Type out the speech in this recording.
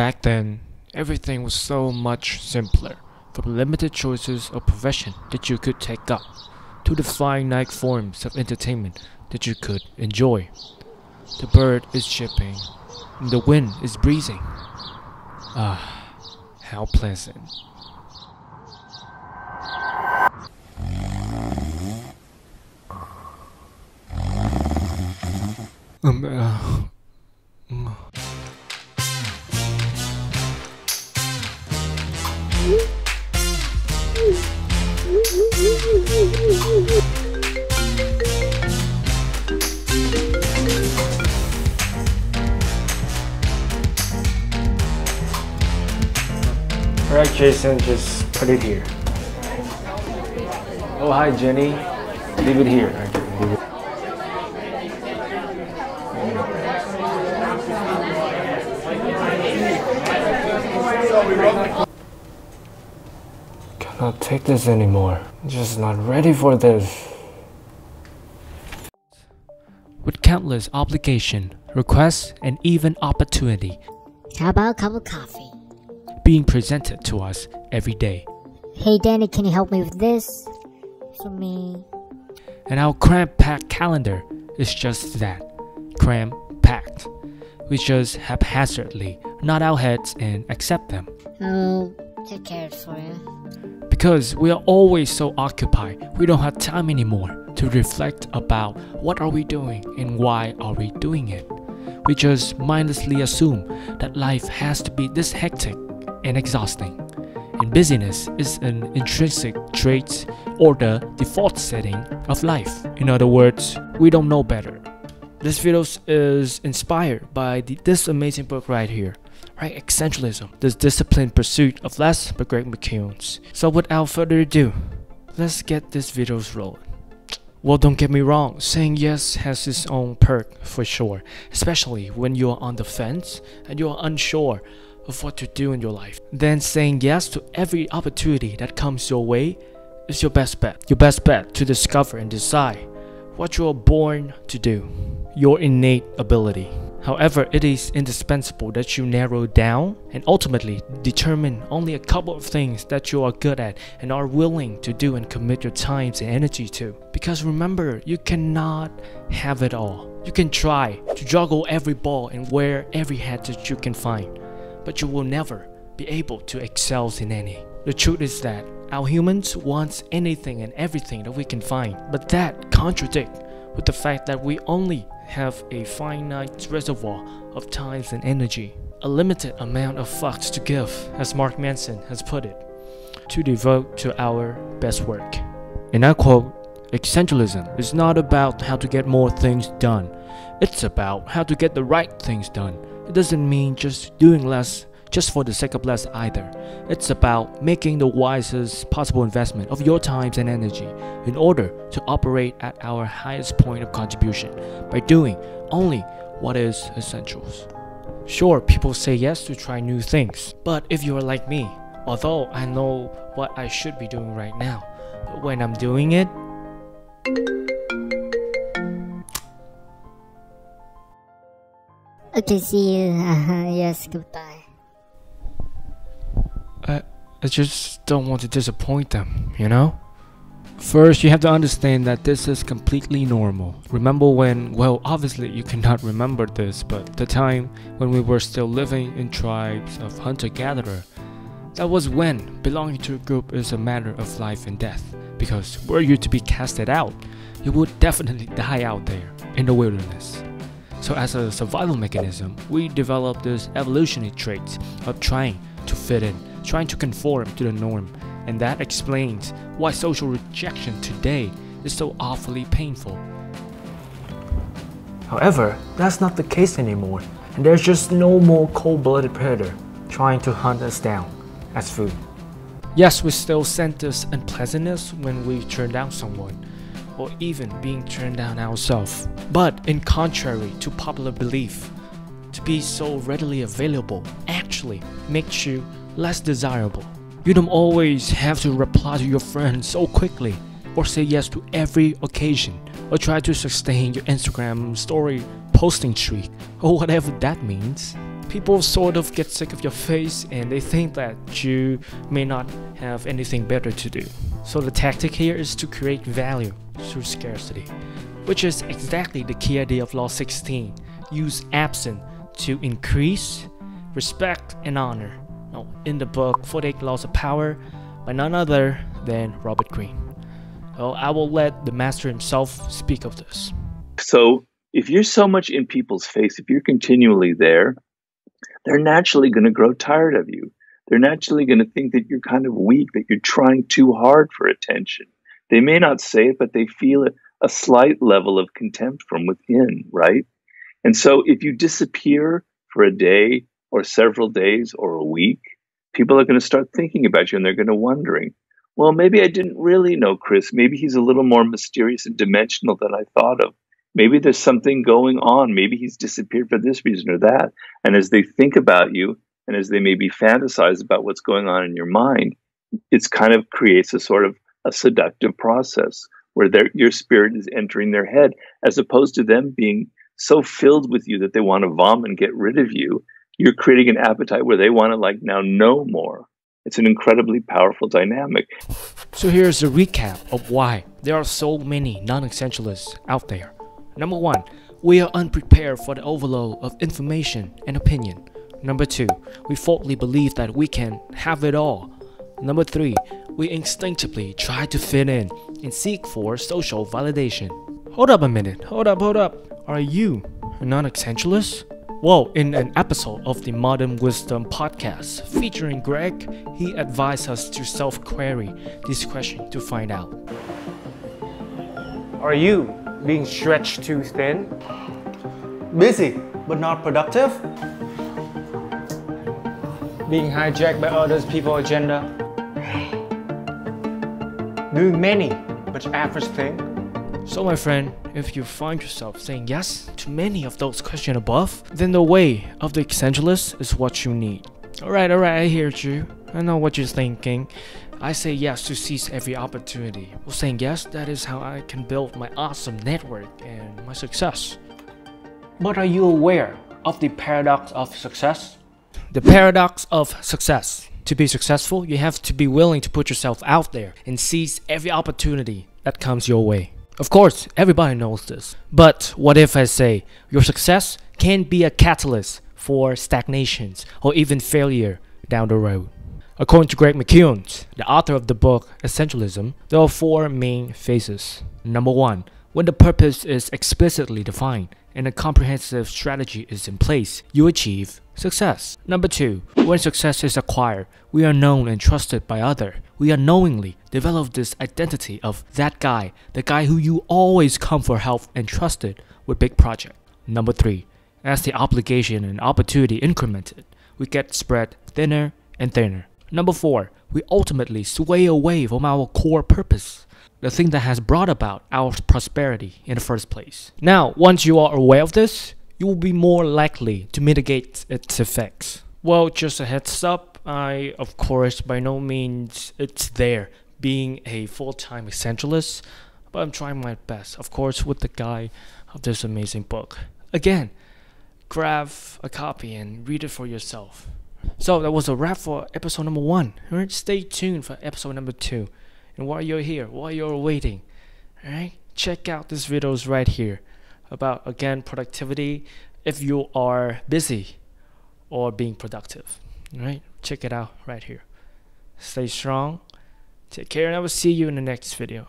Back then, everything was so much simpler, from limited choices of profession that you could take up, to the finite forms of entertainment that you could enjoy. The bird is chirping, and the wind is breezing. Ah, how pleasant. Alright, Jason, just put it here. Oh, hi, Jenny. Leave it here. Okay, leave it. Cannot take this anymore. I'm just not ready for this. With countless obligation, requests, and even opportunity, How about a cup of coffee? being presented to us every day. Hey Danny, can you help me with this? For me. And our cram-packed calendar is just that, cram-packed. We just haphazardly nod our heads and accept them. I'll take care of it for you. Because we are always so occupied, we don't have time anymore to reflect about what are we doing and why are we doing it. We just mindlessly assume that life has to be this hectic and exhausting. And busyness is an intrinsic trait or the default setting of life. In other words, we don't know better. This video is inspired by this amazing book right here, right? Essentialism, this disciplined pursuit of less by Greg McKeown. So without further ado, let's get this videos rolling. Well, don't get me wrong, saying yes has its own perk for sure, especially when you're on the fence and you're unsure of what to do in your life. Then saying yes to every opportunity that comes your way is your best bet. Your best bet to discover and decide what you are born to do, your innate ability. However, it is indispensable that you narrow down and ultimately determine only a couple of things that you are good at and are willing to do and commit your time and energy to. Because remember, you cannot have it all. You can try to juggle every ball and wear every hat that you can find, but you will never be able to excel in any. The truth is that our humans want anything and everything that we can find, but that contradicts with the fact that we only have a finite reservoir of time and energy, a limited amount of fucks to give, as Mark Manson has put it, to devote to our best work. And I quote, "Essentialism is not about how to get more things done. It's about how to get the right things done. It doesn't mean just doing less just for the sake of less either. It's about making the wisest possible investment of your time and energy in order to operate at our highest point of contribution by doing only what is essentials." Sure, people say yes to try new things, but if you are like me, although I know what I should be doing right now, but when I'm doing it, Okay, see you. Yes, goodbye. I just don't want to disappoint them, you know? First, you have to understand that this is completely normal. Remember when, well, obviously you cannot remember this, but the time when we were still living in tribes of hunter-gatherer, that was when belonging to a group is a matter of life and death. Because were you to be casted out, you would definitely die out there in the wilderness. So as a survival mechanism, we developed this evolutionary trait of trying to fit in, trying to conform to the norm, and that explains why social rejection today is so awfully painful. However, that's not the case anymore, and there's just no more cold-blooded predator trying to hunt us down as food. Yes, we still sense this unpleasantness when we turn down someone, or even being turned down ourselves. But in contrary to popular belief, to be so readily available actually makes you less desirable. You don't always have to reply to your friends so quickly, or say yes to every occasion, or try to sustain your Instagram story posting streak, or whatever that means. People sort of get sick of your face and they think that you may not have anything better to do. So the tactic here is to create value through scarcity, which is exactly the key idea of Law 16. Use absent to increase respect and honor. Now, in the book 48 Laws of Power by none other than Robert Greene. So I will let the master himself speak of this. So if you're so much in people's face, if you're continually there, they're naturally going to grow tired of you. They're naturally going to think that you're kind of weak, that you're trying too hard for attention. They may not say it, but they feel a slight level of contempt from within, right? And so if you disappear for a day or several days or a week, people are going to start thinking about you and they're going to wondering, well, maybe I didn't really know Chris. Maybe he's a little more mysterious and dimensional than I thought of. Maybe there's something going on. Maybe he's disappeared for this reason or that. And as they think about you and as they maybe fantasize about what's going on in your mind, it's kind of creates a sort of a seductive process where your spirit is entering their head, as opposed to them being so filled with you that they want to vomit and get rid of you. You're creating an appetite where they want to now know more. It's an incredibly powerful dynamic. So here's a recap of why there are so many non-essentialists out there. Number 1, we are unprepared for the overload of information and opinion. Number 2, we falsely believe that we can have it all. Number 3, we instinctively try to fit in and seek for social validation. Hold up a minute, hold up. Are you a non-essentialist? Well, in an episode of the Modern Wisdom podcast featuring Greg, he advised us to self-query this question to find out. Are you being stretched too thin? Busy but not productive? Being hijacked by others people's agenda? Doing many but average things? So my friend, if you find yourself saying yes to many of those questions above, then the way of the essentialist is what you need. Alright, I hear you. I know what you're thinking. I say yes to seize every opportunity. Well, saying yes, that is how I can build my awesome network and my success. But are you aware of the paradox of success? The paradox of success. To be successful, you have to be willing to put yourself out there and seize every opportunity that comes your way. Of course, everybody knows this. But what if I say your success can be a catalyst for stagnations or even failure down the road? According to Greg McKeown, the author of the book Essentialism, there are 4 main phases. Number 1, when the purpose is explicitly defined and a comprehensive strategy is in place, you achieve success. Number 2, when success is acquired, we are known and trusted by others. We unknowingly develop this identity of that guy, the guy who you always come for help and trusted with big project. Number 3, as the obligation and opportunity incremented, we get spread thinner and thinner. Number 4, we ultimately sway away from our core purpose, the thing that has brought about our prosperity in the first place. Now, once you are aware of this, you will be more likely to mitigate its effects. Well, just a heads up, I, of course, by no means it's there being a full-time essentialist, but I'm trying my best, of course, with the guide of this amazing book. Again, grab a copy and read it for yourself. So that was a wrap for episode number 1. Alright, stay tuned for episode number 2. And while you're here, while you're waiting, alright, check out these videos right here about, again, productivity if you are busy or being productive. Alright, check it out right here. Stay strong, take care, and I will see you in the next video.